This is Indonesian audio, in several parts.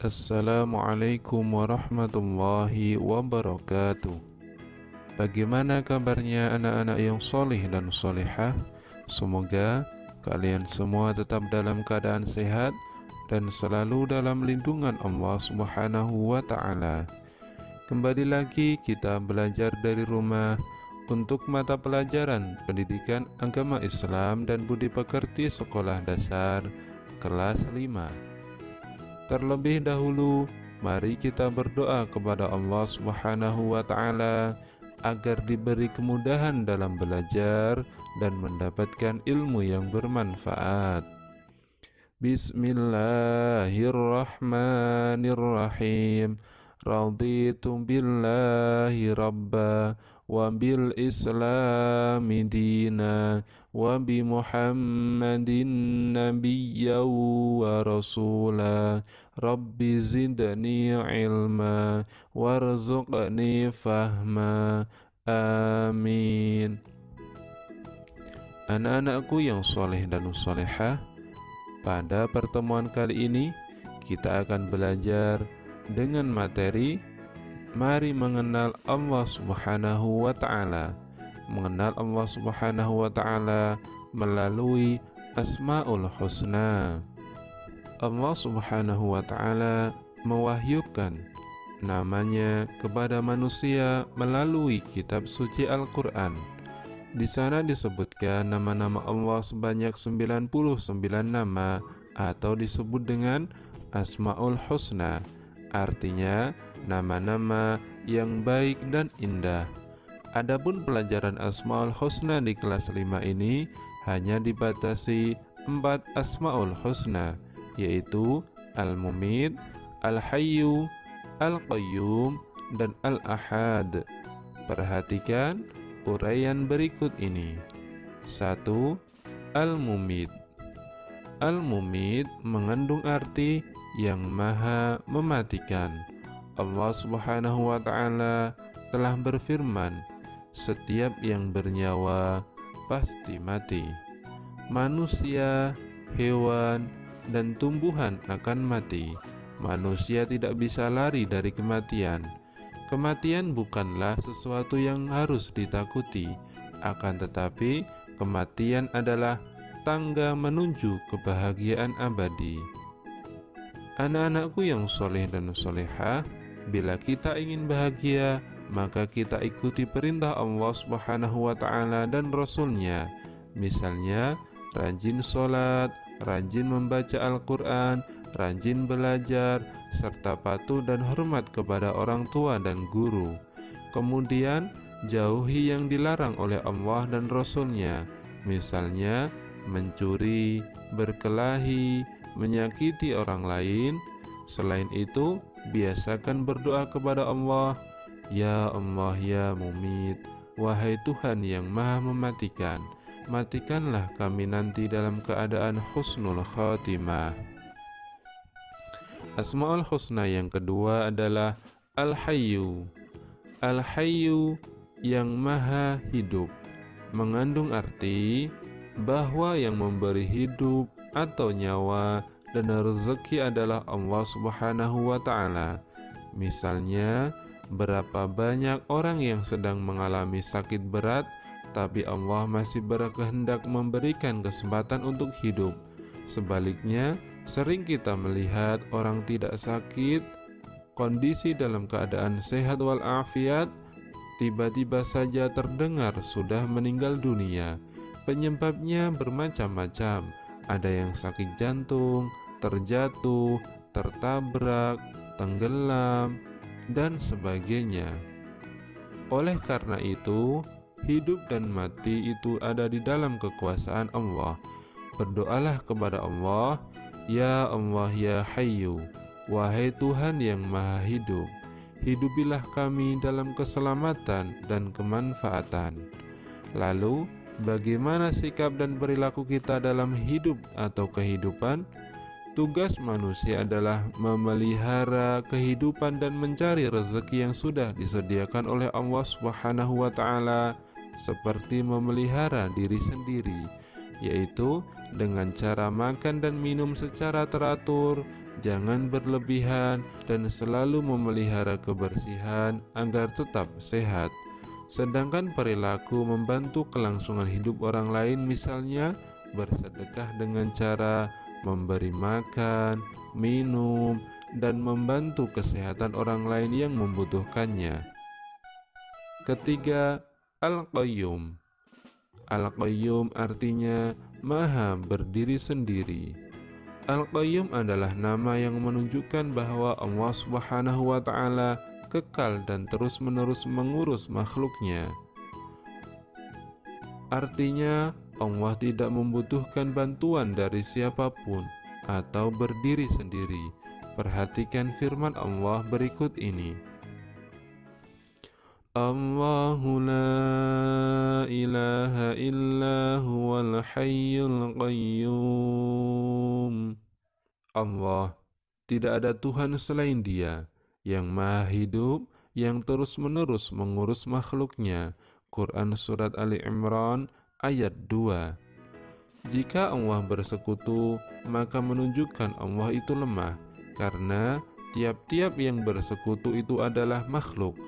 Assalamualaikum warahmatullahi wabarakatuh. Bagaimana kabarnya anak-anak yang soleh dan solehah? Semoga kalian semua tetap dalam keadaan sehat dan selalu dalam lindungan Allah Subhanahu wa Ta'ala. Kembali lagi kita belajar dari rumah untuk mata pelajaran Pendidikan Agama Islam dan Budi Pekerti Sekolah Dasar kelas 5. Terlebih dahulu, mari kita berdoa kepada Allah Subhanahu wa Ta'ala agar diberi kemudahan dalam belajar dan mendapatkan ilmu yang bermanfaat. Bismillahirrahmanirrahim. Raditu billahi rabba wa bil islami dina wa bi muhammadin nabiyya wa rasula rabbi zidni ilma warzuqni fahma amin. Anak-anakku yang soleh dan solehah, pada pertemuan kali ini kita akan belajar dengan materi mari mengenal Allah Subhanahu wa Ta'ala. Mengenal Allah Subhanahu wa Ta'ala melalui Asmaul Husna. Allah Subhanahu wa Ta'ala mewahyukan namanya kepada manusia melalui kitab suci Al-Quran. Di sana disebutkan nama-nama Allah sebanyak 99 nama atau disebut dengan Asmaul Husna. Artinya nama-nama yang baik dan indah. Adapun pelajaran Asmaul Husna di kelas 5 ini hanya dibatasi 4 Asmaul Husna, yaitu Al-Mumit, Al-Hayyu, Al-Qayyum, dan Al-Ahad. Perhatikan uraian berikut ini. 1. Al-Mumit. Al-Mumit mengandung arti yang maha mematikan. Allah Subhanahu wa Ta'ala telah berfirman, setiap yang bernyawa pasti mati. Manusia, hewan, dan tumbuhan akan mati. Manusia tidak bisa lari dari kematian. Kematian bukanlah sesuatu yang harus ditakuti, akan tetapi kematian adalah tangga menuju kebahagiaan abadi. Anak-anakku yang soleh dan solehah, bila kita ingin bahagia, maka kita ikuti perintah Allah Subhanahu wa Ta'ala dan Rasul-Nya. Misalnya, rajin sholat, rajin membaca Al-Quran, rajin belajar, serta patuh dan hormat kepada orang tua dan guru. Kemudian, jauhi yang dilarang oleh Allah dan Rasul-Nya. Misalnya, mencuri, berkelahi, menyakiti orang lain. Selain itu, biasakan berdoa kepada Allah, Ya Allah ya Mumit, wahai Tuhan yang maha mematikan, matikanlah kami nanti dalam keadaan husnul khatimah. Asmaul Husna yang kedua adalah Al-Hayyu. Al-Hayyu yang maha hidup mengandung arti bahwa yang memberi hidup atau nyawa dan rezeki adalah Allah Subhanahu wa Ta'ala. Misalnya, berapa banyak orang yang sedang mengalami sakit berat, tapi Allah masih berkehendak memberikan kesempatan untuk hidup. Sebaliknya, sering kita melihat orang tidak sakit, kondisi dalam keadaan sehat walafiat, tiba-tiba saja terdengar sudah meninggal dunia. Penyebabnya bermacam-macam. Ada yang sakit jantung, terjatuh, tertabrak, tenggelam, dan sebagainya. Oleh karena itu, hidup dan mati itu ada di dalam kekuasaan Allah. Berdoalah kepada Allah, Ya Allah ya Hayyu, wahai Tuhan yang maha hidup, hidupilah kami dalam keselamatan dan kemanfaatan. Lalu, bagaimana sikap dan perilaku kita dalam hidup atau kehidupan? Tugas manusia adalah memelihara kehidupan dan mencari rezeki yang sudah disediakan oleh Allah Subhanahu wa Ta'ala, seperti memelihara diri sendiri, yaitu dengan cara makan dan minum secara teratur, jangan berlebihan, dan selalu memelihara kebersihan agar tetap sehat. Sedangkan perilaku membantu kelangsungan hidup orang lain, misalnya bersedekah dengan cara memberi makan, minum, dan membantu kesehatan orang lain yang membutuhkannya. Ketiga, Al-Qayyum. Al-Qayyum artinya Maha berdiri sendiri. Al-Qayyum adalah nama yang menunjukkan bahwa Allah Subhanahu wa Ta'ala kekal dan terus-menerus mengurus makhluknya. Artinya, Allah tidak membutuhkan bantuan dari siapapun atau berdiri sendiri. Perhatikan firman Allah berikut ini. Allahu la ilaha illa huwal hayyul qayyum. Allah, tidak ada Tuhan selain Dia, yang maha hidup, yang terus-menerus mengurus makhluknya. Quran Surat Ali Imran ayat 2. Jika Allah bersekutu, maka menunjukkan Allah itu lemah, karena tiap-tiap yang bersekutu itu adalah makhluk.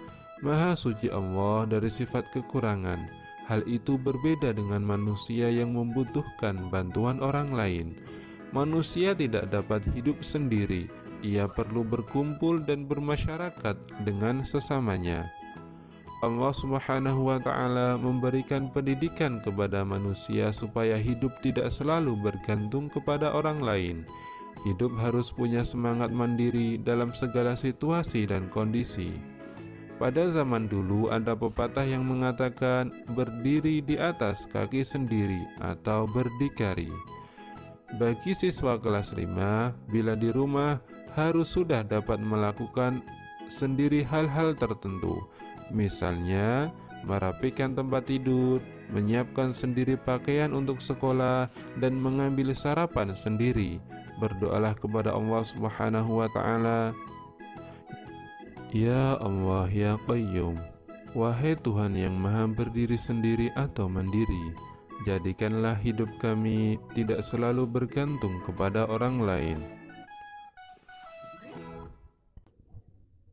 Maha suci Allah dari sifat kekurangan. Hal itu berbeda dengan manusia yang membutuhkan bantuan orang lain. Manusia tidak dapat hidup sendiri. Ia perlu berkumpul dan bermasyarakat dengan sesamanya. Allah Subhanahu wa Ta'ala memberikan pendidikan kepada manusia supaya hidup tidak selalu bergantung kepada orang lain. Hidup harus punya semangat mandiri dalam segala situasi dan kondisi. Pada zaman dulu ada pepatah yang mengatakan berdiri di atas kaki sendiri atau berdikari. Bagi siswa kelas 5, bila di rumah harus sudah dapat melakukan sendiri hal-hal tertentu. Misalnya, merapikan tempat tidur, menyiapkan sendiri pakaian untuk sekolah, dan mengambil sarapan sendiri. Berdoalah kepada Allah Subhanahu wa Ta'ala. Ya Allah, ya Qayyum, wahai Tuhan yang maha berdiri sendiri atau mandiri, jadikanlah hidup kami tidak selalu bergantung kepada orang lain.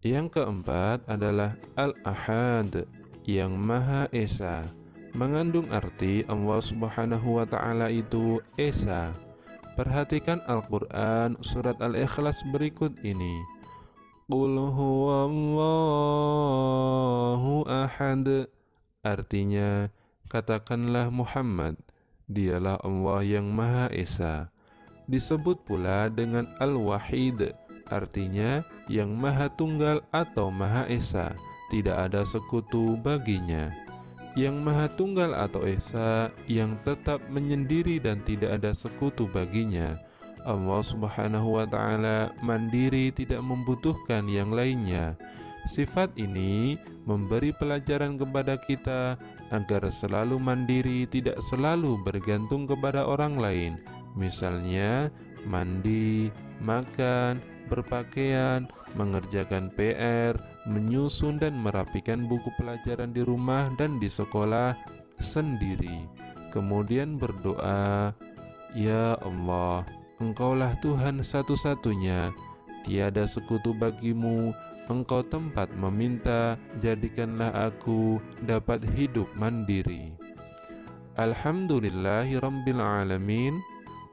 Yang keempat adalah Al-Ahad, yang Maha Esa, mengandung arti Allah Subhanahu wa Ta'ala itu Esa. Perhatikan Al-Quran Surat Al-Ikhlas berikut ini. Qul huwallahu ahad. Artinya, katakanlah Muhammad, dialah Allah yang Maha Esa. Disebut pula dengan Al-Wahid, artinya yang Maha Tunggal atau Maha Esa, tidak ada sekutu baginya. Yang Maha Tunggal atau Esa, yang tetap menyendiri dan tidak ada sekutu baginya. Allah Subhanahu wa Ta'ala mandiri, tidak membutuhkan yang lainnya. Sifat ini memberi pelajaran kepada kita agar selalu mandiri, tidak selalu bergantung kepada orang lain. Misalnya, mandi, makan, berpakaian, mengerjakan PR, menyusun dan merapikan buku pelajaran di rumah dan di sekolah sendiri. Kemudian berdoa, Ya Allah, Engkaulah Tuhan satu-satunya, tiada sekutu bagimu, Engkau tempat meminta, jadikanlah aku dapat hidup mandiri. Alhamdulillahirabbil alamin.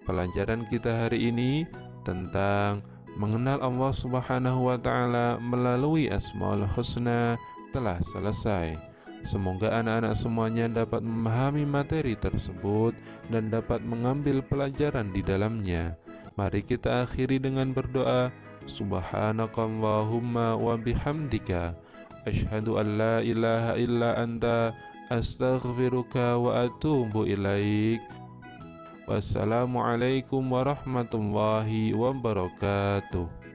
Pelajaran kita hari ini tentang mengenal Allah Subhanahu wa Ta'ala melalui Asmaul Husna telah selesai. Semoga anak-anak semuanya dapat memahami materi tersebut dan dapat mengambil pelajaran di dalamnya. Mari kita akhiri dengan berdoa. Subhanakallahumma wa bihamdika, asyhadu an la ilaha illa anta, astaghfiruka wa atubu ilaik. Wassalamualaikum warahmatullahi wabarakatuh.